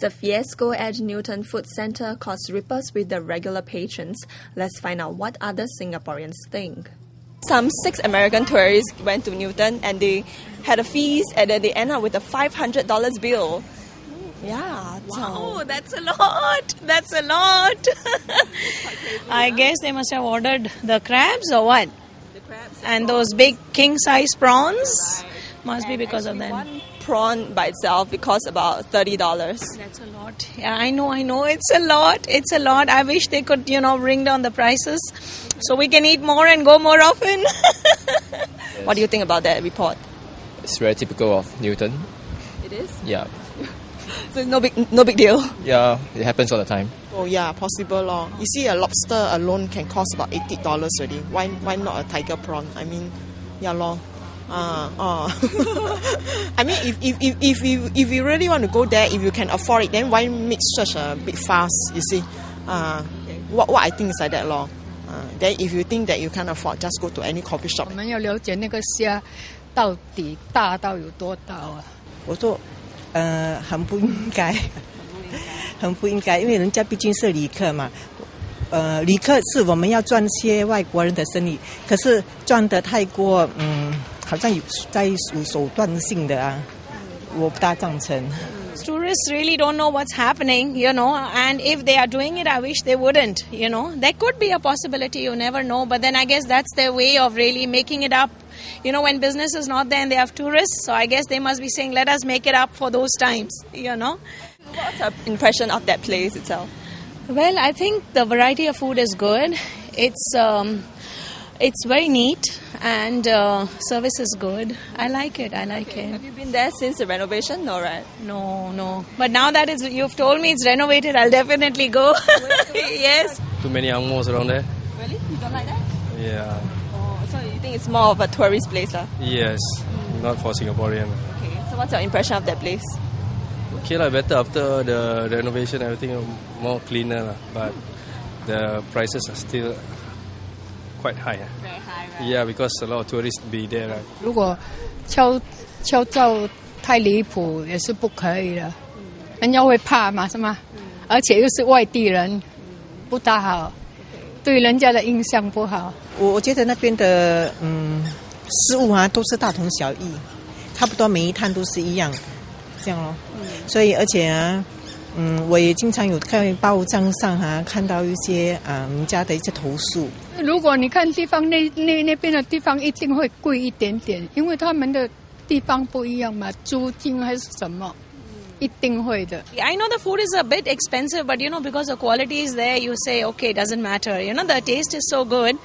The fiasco at Newton Food Centre caused ripples with the regular patrons. Let's find out what other Singaporeans think. Some 6 American tourists went to Newton and they had a feast and then they end up with a $500 bill. Yeah. Wow, that's a lot. That's a lot. I guess they must have ordered the crabs or what? The crabs. And those big king-size prawns. Must be because of that. One prawn by itself, it costs about $30. That's a lot. Yeah, I know. It's a lot. It's a lot. I wish they could, bring down the prices so we can eat more and go more often. What do you think about that report? It's very typical of Newton. It is? Yeah. So it's no big deal? Yeah, it happens all the time. Oh yeah, possible. You see, a lobster alone can cost about $80 already. Why not a tiger prawn? I mean, yeah lor. I mean, if you really want to go there, if you can afford it, then why make such a big fuss? You see, what I think is like that lor. Then if you think that you can't afford, just go to any coffee shop. 我们要了解那个虾到底大到有多大啊？我说，很不应该，很不应该，因为人家毕竟是旅客嘛。旅客是我们要赚些外国人的生意，可是赚得太过，好像有手段性的啊，我不大赞成。Tourists really don't know what's happening, and if they are doing it, I wish they wouldn't, There could be a possibility, you never know, but then I guess that's their way of really making it up. When business is not there and they have tourists, so I guess they must be saying, let us make it up for those times, What's your impression of that place itself? Well, I think the variety of food is good. It's very neat and service is good. I like it. Have you been there since the renovation? No, right? No. But now that you've told me it's renovated, I'll definitely go. Yes. Too many angmos around there. Really? You don't like that? Yeah. Oh, so you think it's more of a tourist place? Yes, not for Singaporean. Okay, so what's your impression of that place? Okay, better after the renovation, everything more cleaner. But the prices are still quite high. Very high, right? Yeah, because a lot of tourists be there. Right? 如果敲照太离谱也是不可以的，人家会怕嘛，是吗？而且又是外地人，不大好，对人家的印象不好。我觉得那边的食物啊都是大同小异，差不多每一摊都是一样，这样咯。所以而且啊，我也经常有看报章上看到一些人家的一些投诉。如果你看地方那边的地方一定会贵一点点，因为他们的地方不一样嘛，租金还是什么，一定会的。I know the food is a bit expensive, but because the quality is there, you say, okay, it doesn't matter. The taste is so good.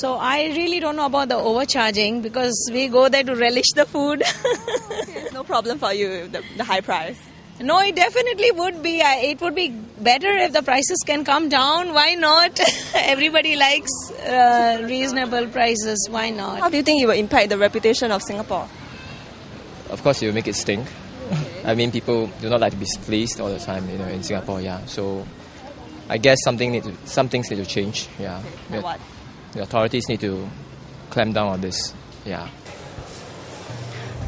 So I really don't know about the overcharging because we go there to relish the food. Okay, it's no problem for you, the high price. No, it definitely would be. It would be better if the prices can come down. Why not? Everybody likes reasonable prices. Why not? How do you think it will impact the reputation of Singapore? Of course, it will make it stink. Okay. I mean, people do not like to be fleeced all the time, in Singapore. Yeah, so I guess some things need to change. Yeah, okay. What? The authorities need to clamp down on this. Yeah.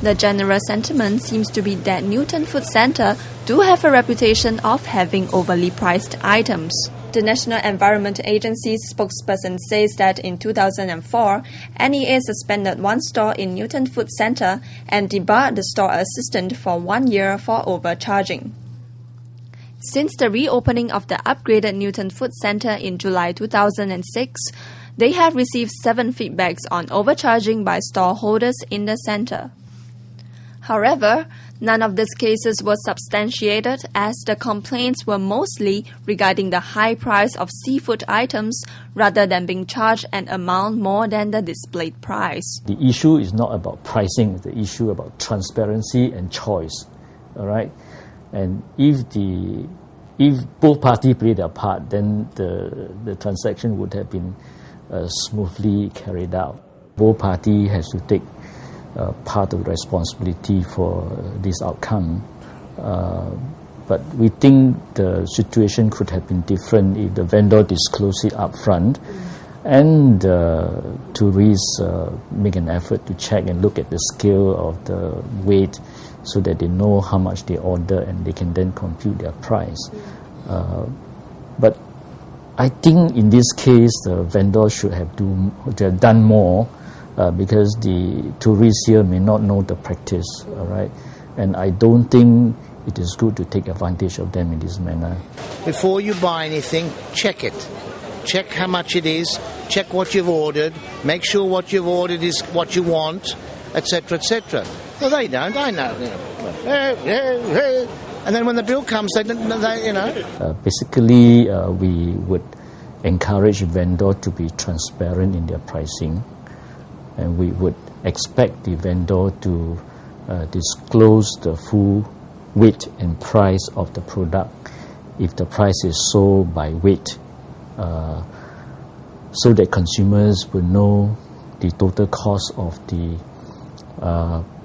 The general sentiment seems to be that Newton Food Centre do have a reputation of having overly priced items. The National Environment Agency's spokesperson says that in 2004, NEA suspended one store in Newton Food Centre and debarred the store assistant for 1 year for overcharging. Since the reopening of the upgraded Newton Food Centre in July 2006, they have received 7 feedbacks on overcharging by store holders in the centre. However, none of these cases were substantiated as the complaints were mostly regarding the high price of seafood items rather than being charged an amount more than the displayed price. The issue is not about pricing, it's the issue about transparency and choice. All right? And if both parties play their part, then the transaction would have been smoothly carried out. Both parties has to take part of the responsibility for this outcome. But we think the situation could have been different if the vendor disclosed it up front and tourists make an effort to check and look at the scale of the weight so that they know how much they order and they can then compute their price. But I think in this case, the vendor should have done more because the tourists here may not know the practice, all right? And I don't think it is good to take advantage of them in this manner. Before you buy anything, check it. Check how much it is, check what you've ordered, make sure what you've ordered is what you want, etc., etc. Well, they don't, I know. And then when the bill comes, they you know. Basically, we would encourage vendor to be transparent in their pricing, and we would expect the vendor to disclose the full weight and price of the product if the price is sold by weight, so that consumers will know the total cost of the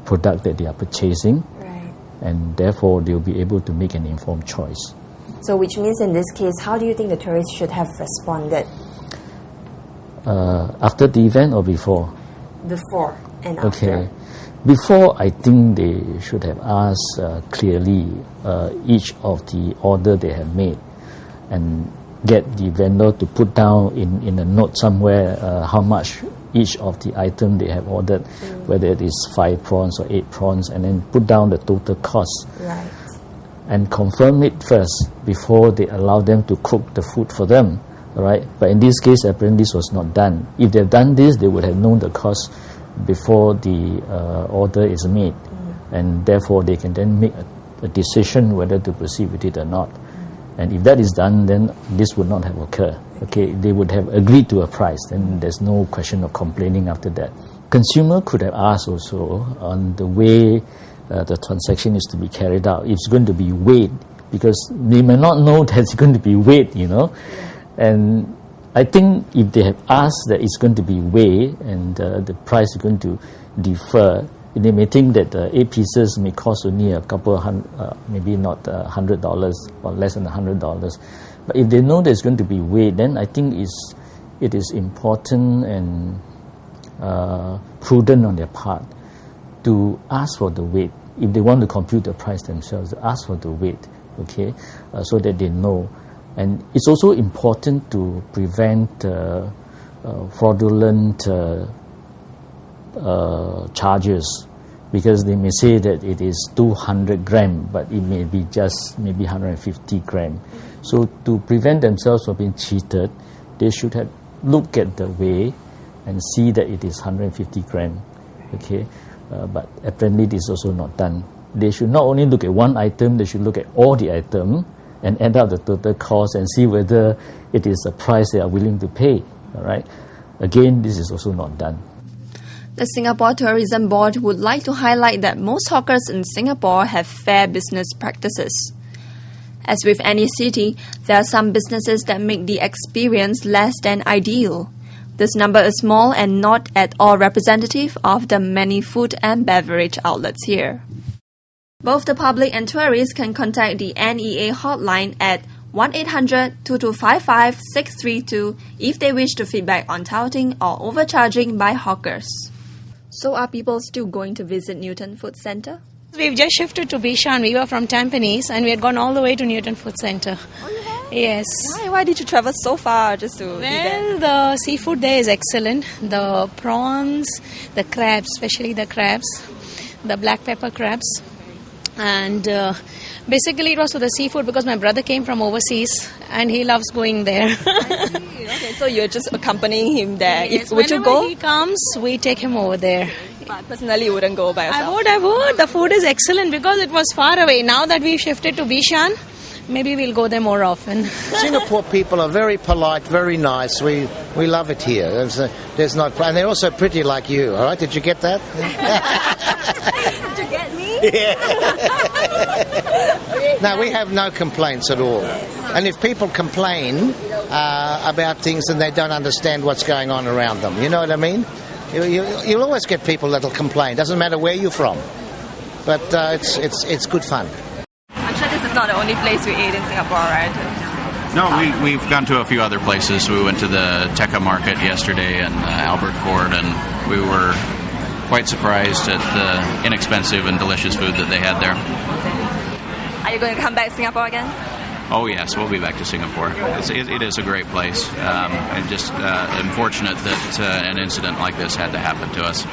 product that they are purchasing, Right. and therefore they will be able to make an informed choice. So which means in this case, how do you think the tourists should have responded? After the event or before? Before and after. Okay. Before, I think they should have asked clearly each of the order they have made and get the vendor to put down in a note somewhere how much each of the item they have ordered, whether it is 5 prawns or 8 prawns, and then put down the total cost. Right. And confirm it first before they allow them to cook the food for them. All right? But in this case, apparently this was not done. If they've done this, they would have known the cost before the order is made, and therefore they can then make a decision whether to proceed with it or not. And if that is done, then this would not have occurred. Okay, they would have agreed to a price, then there's no question of complaining after that. Consumer could have asked also on the way the transaction is to be carried out. It's going to be weighed, because they may not know that it's going to be weighed, you know. And I think if they have asked that it's going to be weighed and the price is going to differ, they may think that 8 pieces may cost only a couple of maybe not $100 or less than $100. But if they know that it's going to be weighed, then I think it is important and prudent on their part to ask for the weight. If they want to compute the price themselves, ask for the weight, okay, so that they know. And it's also important to prevent fraudulent charges, because they may say that it is 200 gram, but it may be just maybe 150 gram. So to prevent themselves from being cheated, they should have looked at the weight and see that it is 150 gram, okay. But apparently this is also not done. They should not only look at one item, they should look at all the items and add up the total cost and see whether it is a price they are willing to pay. All right. Again, this is also not done. The Singapore Tourism Board would like to highlight that most hawkers in Singapore have fair business practices. As with any city, there are some businesses that make the experience less than ideal. This number is small and not at all representative of the many food and beverage outlets here. Both the public and tourists can contact the NEA hotline at 1-800-2255-632 if they wish to feedback on touting or overcharging by hawkers. So are people still going to visit Newton Food Centre? We've just shifted to Bishan. We were from Tampines and we had gone all the way to Newton Food Centre. Oh, you have? Yes. Why did you travel so far just to be there? Well, the seafood there is excellent. The prawns, the crabs, especially the crabs, the black pepper crabs. And basically it was for the seafood because my brother came from overseas and he loves going there. I see. Okay, so you're just accompanying him there. Yes, would you go? Whenever he comes, we take him over there. But personally, you wouldn't go by yourself? I would. The food is excellent because it was far away. Now that we've shifted to Bishan, maybe we'll go there more often. Singapore people are very polite, very nice. We love it here. There's not, and they're also pretty like you. All right, did you get that? Did you get me? Yeah. No, we have no complaints at all. And if people complain about things, then they don't understand what's going on around them. You know what I mean? You'll always get people that'll complain. Doesn't matter where you're from. But it's good fun. I'm sure this is not the only place we ate in Singapore, right? No, we've gone to a few other places. We went to the Tekka market yesterday and Albert Court, and we were quite surprised at the inexpensive and delicious food that they had there. Are you going to come back to Singapore again? Oh yes, we'll be back to Singapore. It is a great place, and just unfortunate that an incident like this had to happen to us.